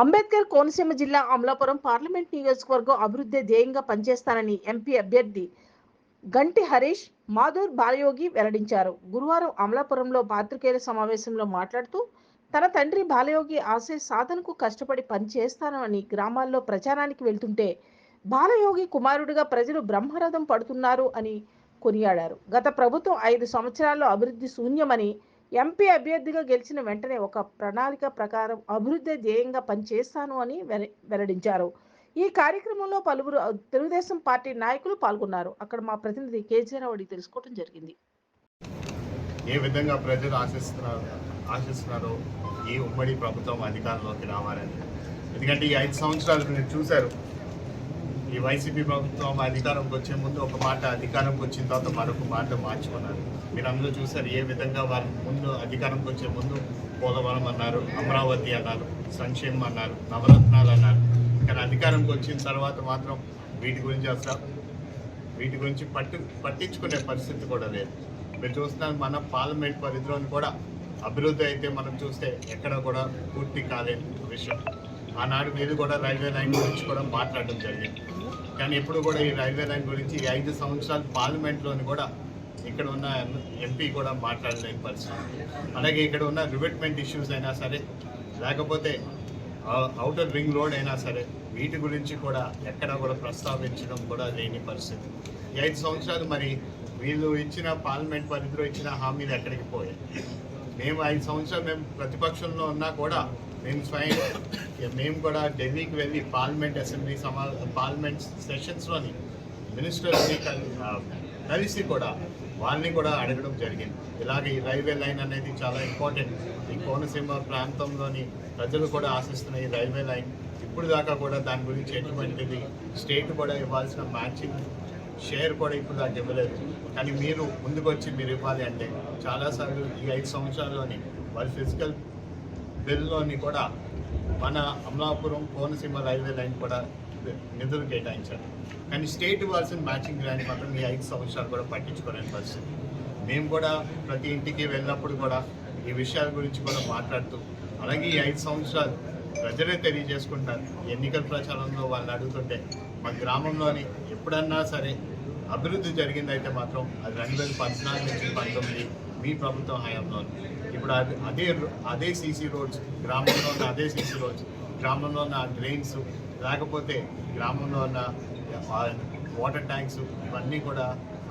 అంబేద్కర్ కోనసీమ జిల్లా అమలాపురం పార్లమెంట్ నియోజకవర్గం అభివృద్ధి ధ్యేయంగా పనిచేస్తానని ఎంపీ అభ్యర్థి గంటి హరీష్ మాధూర్ బాలయోగి వెల్లడించారు. గురువారం అమలాపురంలో పాత్రికేయుల సమావేశంలో మాట్లాడుతూ తన తండ్రి బాలయోగి ఆశయ సాధనకు కష్టపడి పనిచేస్తానని గ్రామాల్లో ప్రచారానికి వెళ్తుంటే బాలయోగి కుమారుడిగా ప్రజలు బ్రహ్మరథం పడుతున్నారు అని కొనియాడారు. గత ప్రభుత్వం 5 సంవత్సరాల్లో అభివృద్ధి శూన్యమని, ఎంపీ అభ్యర్థిగా గెలిచిన వెంటనే ఒక ప్రణాళిక ప్రకారం అభివృద్ధి ధ్యేయంగా పనిచేస్తాను అని వెల్లడించారు. ఈ కార్యక్రమంలో పలువురు తెలుగుదేశం పార్టీ నాయకులు పాల్గొన్నారు. అక్కడ మా ప్రతినిధి కేజీరావు అడిగి తెలుసుకోవడం జరిగింది. ఏ విధంగా ప్రజలు ఆశిస్తున్నారో ఈ ఉమ్మడి ప్రభుత్వం అధికారంలోకి రావాలని. ఎందుకంటే ఈ 5 సంవత్సరాలు మీరు చూశారు, ఈ వైసీపీ ప్రభుత్వం అధికారంకి వచ్చే ముందు ఒక మాట, అధికారంకి వచ్చిన తర్వాత మరొక మాట మార్చుకున్నారు. మీరు అందరూ చూశారు ఏ విధంగా వారి ముందు అధికారంకి వచ్చే ముందు పోలవరం అన్నారు, అమరావతి అన్నారు, సంక్షేమం అన్నారు, నవరత్నాలు అన్నారు. కానీ అధికారంకి వచ్చిన తర్వాత మాత్రం వీటి గురించి పట్టించుకునే పరిస్థితి కూడా లేదు. మీరు చూస్తున్నారు, మన పార్లమెంట్ పరిధిలోని కూడా అభివృద్ధి అయితే మనం చూస్తే ఎక్కడ కూడా పూర్తి కాలేని విషయం. ఆనాడు మీరు కూడా రైల్వే లైన్ గురించి కూడా మాట్లాడడం జరిగింది. కానీ ఎప్పుడు కూడా ఈ రైల్వే లైన్ గురించి ఈ 5 సంవత్సరాలు పార్లమెంట్లోని కూడా ఇక్కడ ఉన్న ఎంపీ కూడా మాట్లాడలేని పరిస్థితి. అలాగే ఇక్కడ ఉన్న రివెట్మెంట్ ఇష్యూస్ అయినా సరే, లేకపోతే ఔటర్ రింగ్ రోడ్ అయినా సరే, వీటి గురించి కూడా ఎక్కడ కూడా ప్రస్తావించడం కూడా లేని పరిస్థితి. ఈ 5 సంవత్సరాలు మరి వీళ్ళు ఇచ్చిన పార్లమెంట్ పరిధిలో ఇచ్చిన హామీలు ఎక్కడికి పోయాయి? మేము 5 సంవత్సరాలు మేము ప్రతిపక్షంలో ఉన్నా కూడా మేము కూడా ఢిల్లీకి వెళ్ళి పార్లమెంట్ సెషన్స్లోని మినిస్టర్స్ని కలిసి కూడా వాళ్ళని కూడా అడగడం జరిగింది. ఇలాగే ఈ రైల్వే లైన్ అనేది చాలా ఇంపార్టెంట్. ఈ కోనసీమ ప్రాంతంలోని ప్రజలు కూడా ఆశిస్తున్న ఈ రైల్వే లైన్ ఇప్పుడు దాకా కూడా దాని గురించి ఎటువంటిది స్టేట్ కూడా ఇవ్వాల్సిన మ్యాచింగ్ షేర్ కూడా ఇప్పుడు దాకా ఇవ్వలేదు. కానీ మీరు ముందుకు వచ్చి మీరు ఇవ్వాలి అంటే చాలాసార్లు ఈ 5 సంవత్సరాల్లోని వాళ్ళ ఫిజికల్ బిల్లోని కూడా మన అమలాపురం కోనసీమ రైల్వే లైన్ కూడా నిధులు కేటాయించారు. కానీ స్టేట్ ఇవ్వాల్సిన మ్యాచింగ్ గ్రాంట్ మాత్రం ఈ 5 సంవత్సరాలు కూడా పట్టించుకోలేని పరిస్థితి. మేము కూడా ప్రతి ఇంటికి వెళ్ళినప్పుడు కూడా ఈ విషయాల గురించి కూడా మాట్లాడుతూ, అలాగే ఈ 5 సంవత్సరాలు ప్రజలే తెలియజేసుకుంటారు. ఎన్నికల ప్రచారంలో వాళ్ళు అడుగుతుంటే మా గ్రామంలోని ఎప్పుడన్నా సరే అభివృద్ధి జరిగిందైతే మాత్రం అది 2014 నుంచి 19 మీ ప్రభుత్వం హయాంలో. ఇప్పుడు అదే సీసీ రోడ్స్, గ్రామంలో ఉన్న అదే సీసీ రోడ్స్, గ్రామంలో ఉన్న డ్రైన్స్, లేకపోతే గ్రామంలో ఉన్న వాటర్ ట్యాంక్స్, ఇవన్నీ కూడా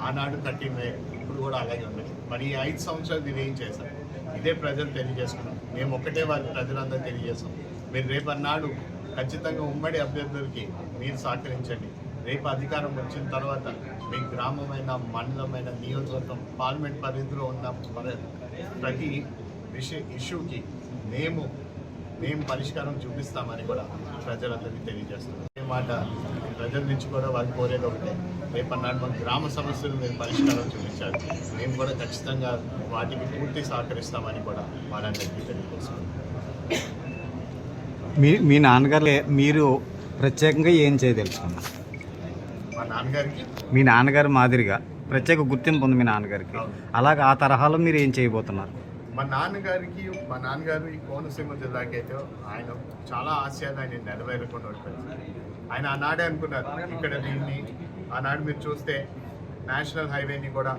ఆనాడు కట్టినవే ఇప్పుడు కూడా అలాగే ఉన్నాయి. మరి ఈ 5 సంవత్సరాలు దీన్ని ఏం చేశారు? ఇదే ప్రజలు తెలియజేసుకున్నాం. మేము ఒక్కటే వారి ప్రజలందరూ తెలియజేస్తాం. మీరు రేపన్నాడు ఖచ్చితంగా ఉమ్మడి అభ్యర్థులకి మీరు సహకరించండి. రేపు అధికారం వచ్చిన తర్వాత మీ గ్రామమైన, మండలమైన, నియోజకవర్గం, పార్లమెంట్ పరిధిలో ఉన్న ప్రతి ఇష్యూకి మేము పరిష్కారం చూపిస్తామని కూడా ప్రజలందరికీ తెలియజేస్తున్నాం. ఈ మాట ప్రజల నుంచి కూడా వాళ్ళు కోరేది ఒకటే, రేపన్నాడు మన గ్రామ సమస్యలు మీరు పరిష్కారం చూపించాలి. మేము కూడా ఖచ్చితంగా వాటికి పూర్తి సహకరిస్తామని కూడా వాళ్ళందరికీ తెలియజేస్తున్నాం. మీ నాన్నగారు మీరు ప్రత్యేకంగా ఏం చేయదలుచుకున్నారు? మీ నాన్నగారి మాదిరిగా ప్రత్యేక గుర్తింపు ఉంది మీ నాన్నగారికి. అలాగే ఆ తరహాలో మీరు ఏం చేయబోతున్నారు? మా నాన్నగారు ఈ కోనసీమ జిల్లాకి అయితే ఆయన చాలా ఆశయాలు ఆయన నెరవేరకుండా ఉంటుంది. ఆయన ఆనాడే అనుకున్నారు ఇక్కడ దీన్ని. ఆనాడు మీరు చూస్తే నేషనల్ హైవేని కూడా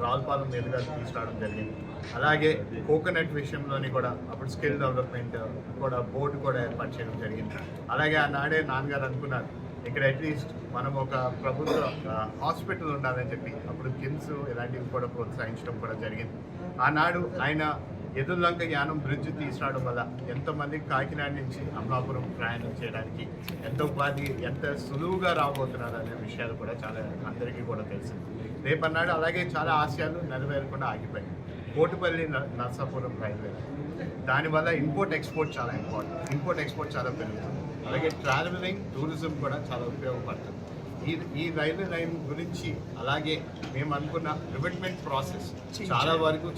రావులపాలెం మీదుగా తీసుకురావడం జరిగింది. అలాగే కోకోనట్ విషయంలోని కూడా అప్పుడు స్కిల్ డెవలప్మెంట్ కూడా బోర్డు కూడా ఏర్పాటు చేయడం జరిగింది. అలాగే ఆనాడే నాన్నగారు అనుకున్నారు ఇక్కడ అట్లీస్ట్ మనం ఒక ప్రభుత్వ హాస్పిటల్ ఉండాలని చెప్పి అప్పుడు కిమ్స్ ఇలాంటివి కూడా ప్రోత్సహించడం కూడా జరిగింది. ఆనాడు ఆయన ఎదుర్లంక యానం బ్రిడ్జ్ తీసుకురావడం వల్ల ఎంతోమంది కాకినాడ నుంచి అమలాపురం ప్రయాణం చేయడానికి ఎంత సులువుగా రాబోతున్నారు అనే విషయాలు కూడా చాలా అందరికీ కూడా తెలిసింది. రేపన్నాడు అలాగే చాలా ఆశయాలు నెరవేరకుండా ఆగిపోయాయి. కోటిపల్లి నర్సాపురం రైల్వే, దానివల్ల ఇంపోర్ట్ ఎక్స్పోర్ట్ చాలా పెరుగుతుంది. అలాగే ట్రావెలింగ్, టూరిజం కూడా చాలా ఉపయోగపడుతుంది. ఈ రైల్వే లైన్ గురించి అలాగే మేము అనుకున్న రివెట్మెంట్ ప్రాసెస్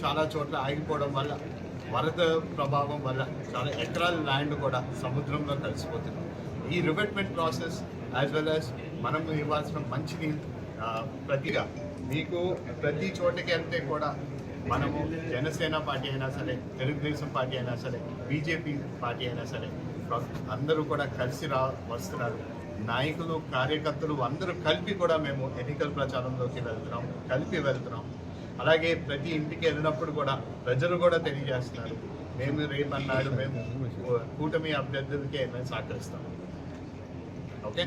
చాలా చోట్ల ఆగిపోవడం వల్ల, వరద ప్రభావం వల్ల చాలా ఎకరాల ల్యాండ్ కూడా సముద్రంలో కలిసిపోతుంది. ఈ revetment process as well as మనం ఇవ్వాల్సిన మంచిని ప్రతిగా మీకు ప్రతి చోటకి వెళ్తే కూడా మనము జనసేన పార్టీ అయినా సరే, తెలుగుదేశం పార్టీ అయినా సరే, బీజేపీ పార్టీ అయినా సరే, అందరూ కూడా కలిసి వస్తున్నారు. నాయకులు, కార్యకర్తలు అందరూ కలిపి కూడా మేము ఎన్నికల ప్రచారంలోకి వెళ్తున్నాం. అలాగే ప్రతి ఇంటికి వెళ్ళినప్పుడు కూడా ప్రజలు కూడా తెలియజేస్తున్నారు, మేము రేపన్నాడు మేము కూటమి అభ్యర్థులకే మేము సహకరిస్తాం. ఓకే.